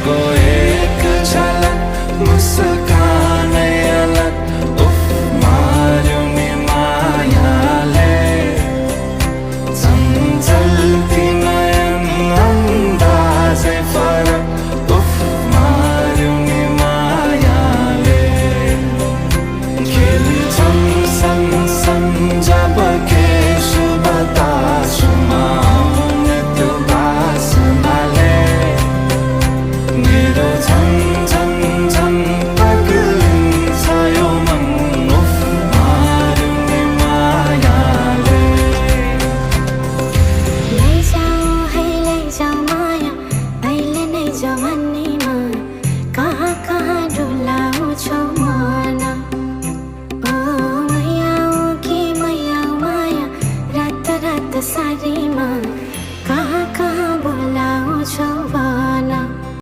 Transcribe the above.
मुझको एक झलक मुस्कान अलग उफ मारूं नी माया ले चंचलती नयन अंदाज़े फरक उफ मारूं नी माया ले खिल्छन् सन जब के शुभ तासुमा आउने त्यो बासनाले मेरो झन् झन् झन् पग्लिन्छ यो मन उफ मारूं नी मायाले लैजाऊ माया अहिले नै जवानीमा कहाँ कहाँ डुलाउँछौ